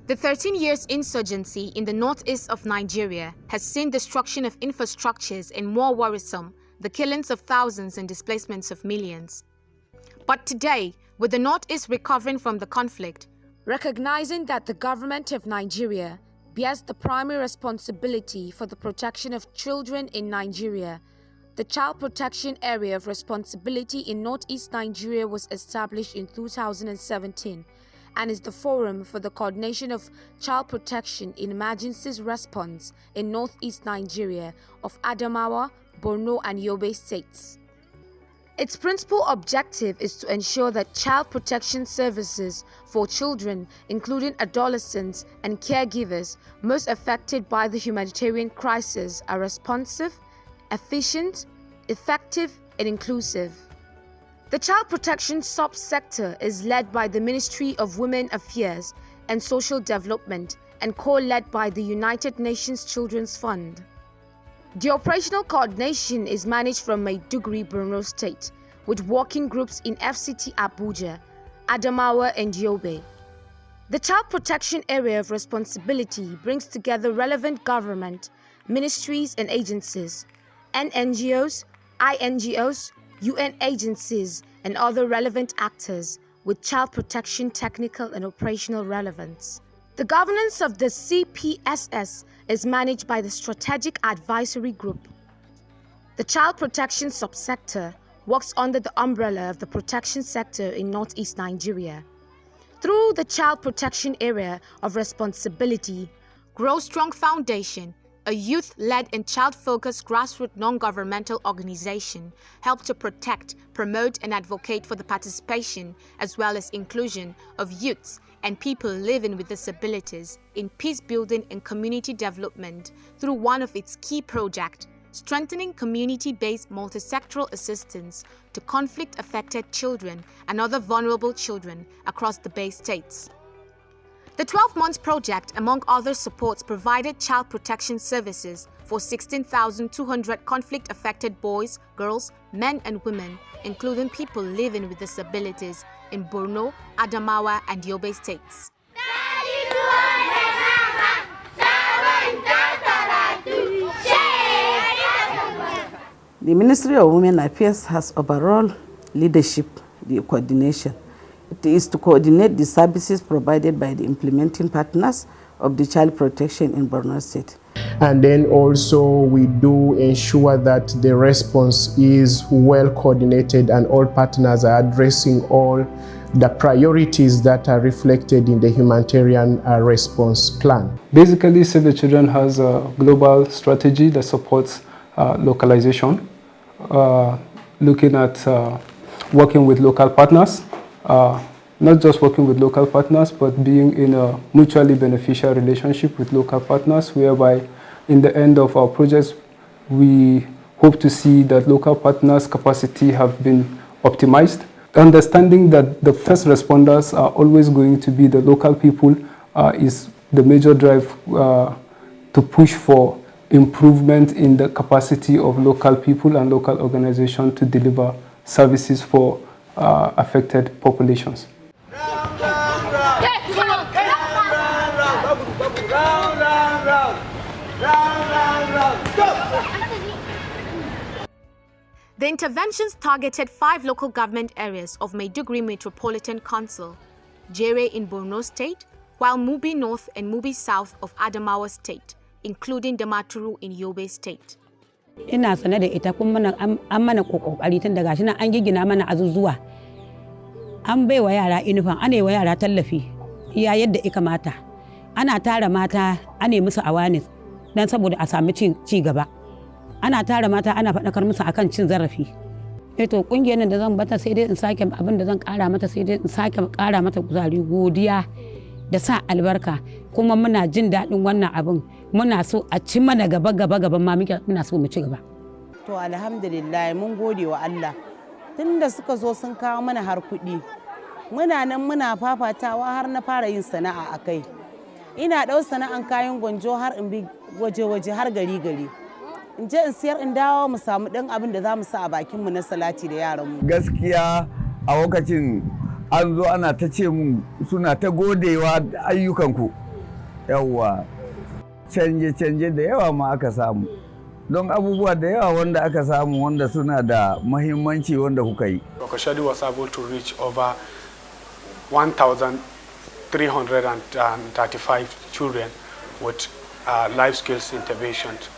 The 13 years insurgency in the northeast of Nigeria has seen destruction of infrastructures and, more worrisome, the killings of thousands and displacements of millions. But today, with the northeast recovering from the conflict, recognizing that the government of Nigeria bears the primary responsibility for the protection of children in Nigeria, the Child Protection Area of Responsibility in Northeast Nigeria was established in 2017 and is the forum for the coordination of child protection in emergencies response in Northeast Nigeria of Adamawa, Borno and Yobe states. Its principal objective is to ensure that child protection services for children, including adolescents and caregivers most affected by the humanitarian crisis, are responsive, efficient, effective, and inclusive. The child protection sub-sector is led by the Ministry of Women Affairs and Social Development and co-led by the United Nations Children's Fund. The operational coordination is managed from Maiduguri, Borno State, with working groups in FCT Abuja, Adamawa and Yobe. The Child Protection Area of Responsibility brings together relevant government, ministries and agencies, and NGOs, INGOs, UN agencies, and other relevant actors with child protection technical and operational relevance. The governance of the CPSS is managed by the Strategic Advisory Group. The child protection subsector works under the umbrella of the protection sector in Northeast Nigeria. Through the Child Protection Area of Responsibility, Grow Strong Foundation, a youth-led and child-focused grassroots non-governmental organization, helped to protect, promote and advocate for the participation as well as inclusion of youths and people living with disabilities in peace building and community development through one of its key projects, strengthening community-based multi-sectoral assistance to conflict-affected children and other vulnerable children across the Bay States. The 12-month project, among other supports, provided child protection services for 16,200 conflict-affected boys, girls, men and women, including people living with disabilities in Borno, Adamawa and Yobe states. The Ministry of Women Affairs has overall leadership, the coordination. It is to coordinate the services provided by the implementing partners of the child protection in Borno State. And then also we do ensure that the response is well coordinated and all partners are addressing all the priorities that are reflected in the humanitarian response plan. Basically, Save the Children has a global strategy that supports localization, looking at working with local partners, not just working with local partners, but being in a mutually beneficial relationship with local partners, whereby in the end of our projects, we hope to see that local partners' capacity have been optimized. Understanding that the first responders are always going to be the local people is the major drive to push for improvement in the capacity of local people and local organizations to deliver services for affected populations. The interventions targeted 5 local government areas of Maiduguri Metropolitan Council, Jere in Borno State, while Mubi North and Mubi South of Adamawa State, including Damaturu in Yobe State. Ina sane da ita kuma an mana kokari tun daga shi nan an gigina mana azuzuwa. An bai wa yara inufan, ana yi wa yara tallafi iya yadda ya kamata. Ana tara mata, ana yi musu awareness dan saboda a sami ci gaba. Ana tara mata, ana faɗakar musu akan cin zarafi. To kungiyar nan da zan bata sai dai in sake abin da zan ƙara mata sai dai in sake ƙara mata kuzari, godiya da sa albarka, kuma muna jin daɗin wannan abin. Muna so a ci mana gaba ma muna so mu ci gaba. To alhamdulillah mun gode wa Allah. Tunda suka zo sun kawo mana har kuɗi. Muna nan muna fafatawa har na fara yin sana'a akai. Ina ɗau sana'an kayan gonjo har in bi waje har gari. In je in siyar in dawo mu samu ɗan abin da za mu sa a bakin mu na salati da yaran mu. Gaskiya a lokacin an zo ana ta ce mun suna ta godewa ayyukanku Yawwa, canje-canje da yawa ma aka samu. Don abubuwa da yawa wanda aka samu wanda suna da muhimmanci wanda kuka yi. Okoshodi was able to reach over 1,335 children with life skills interventions,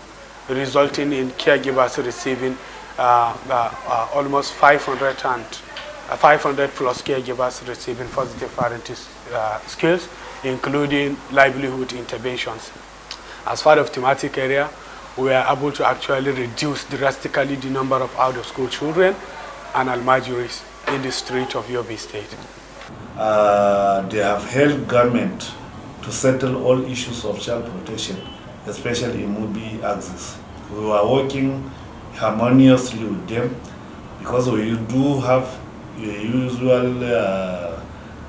resulting in caregivers receiving almost 500 plus caregivers receiving positive parenting skills, including livelihood interventions. As far as thematic area, we are able to actually reduce drastically the number of out-of-school children and almajiris in the street of Yobe State. They have helped government to settle all issues of child protection, especially in Mubi axis. We were working harmoniously with them because we do have usual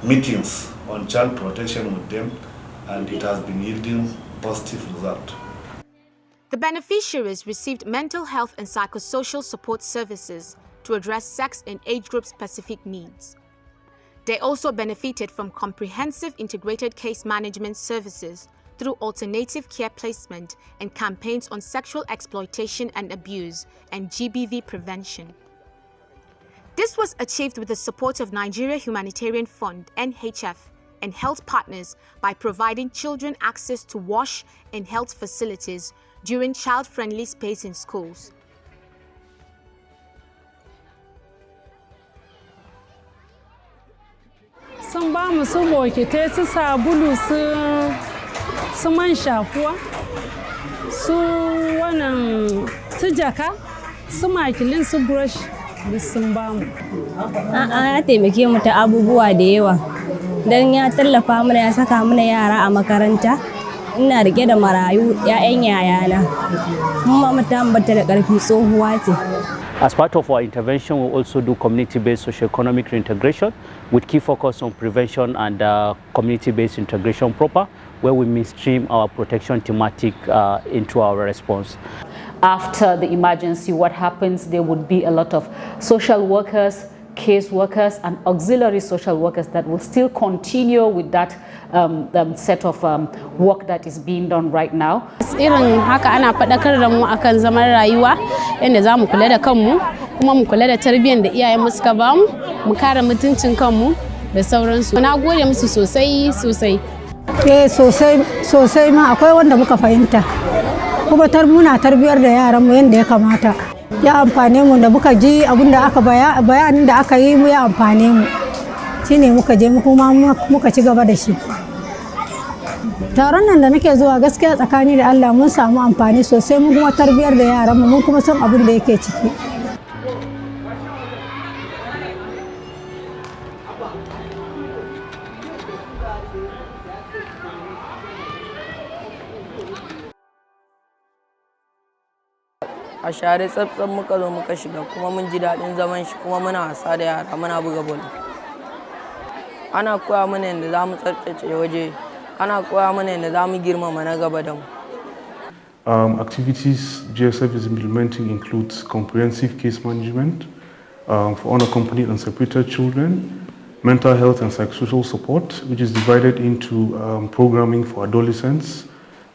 meetings on child protection with them, and it has been yielding positive result. The beneficiaries received mental health and psychosocial support services to address sex and age group specific needs. They also benefited from comprehensive integrated case management services through alternative care placement and campaigns on sexual exploitation and abuse and GBV prevention. This was achieved with the support of Nigeria Humanitarian Fund (NHF) and health partners by providing children access to wash and health facilities during child-friendly space in schools. Sun ba mu su bokitai, su sabulu, su man shafuwa, su wannan su jaka, su makilin, su brush, duk sun ba mu. Ya taimake mu ta abubuwa da yawa. Dan ya tallafa mana, ya saka mana yara a makaranta. Ina rike da marayu, 'ya'yan yayana. Mun ma ta ambata da ƙarfi tsohuwa ce. As part of our intervention, we also do community-based socio-economic reintegration with key focus on prevention and community-based integration proper, where we mainstream our protection thematic into our response. After the emergency, what happens? There would be a lot of social workers, case workers, and auxiliary social workers that will still continue with that set of work that is being done right now. Irin haka ana faɗakar da mu akan zaman rayuwa, yadda za mu kula da kanmu, kuma mu kula da tarbiyyar da iyayenmu suka ba mu, mu kare mutuncin kanmu da sauransu. Na gode musu sosai. Sosai ma akwai wanda muka fahimta. Kuma muna tarbiyar da yaranmu yadda ya kamata. Ya amfane mu da muka ji abin da aka bayanin da aka yi mu ya amfane mu. Shine muka je kuma muka ci gaba da shi. Taron nan da nake zuwa gaskiya tsakani da Allah mun samu amfani sosai, mun kuma tarbiyar da yaranmu, mun kuma san abin da yake ciki. A share tsabtsab muka zo muka shiga, kuma mun ji daɗin zaman shi, kuma muna wasa da yara, muna buga ball. Ana koya mana yadda za mu tsaftace waje, ana koya mana yadda za mu girmama na gaba da mu. Activities GSF is implementing includes comprehensive case management for unaccompanied and separated children, mental health and psychosocial support, which is divided into programming for adolescents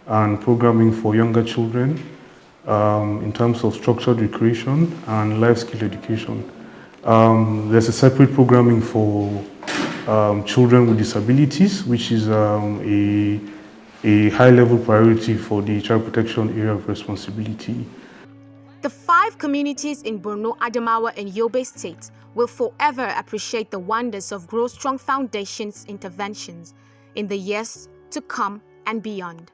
and programming for younger children, in terms of structured recreation and life skill education. There's a separate programming for children with disabilities, which is a high-level priority for the child protection area of responsibility. The 5 communities in Borno, Adamawa, and Yobe states will forever appreciate the wonders of Grow Strong Foundation's interventions in the years to come and beyond.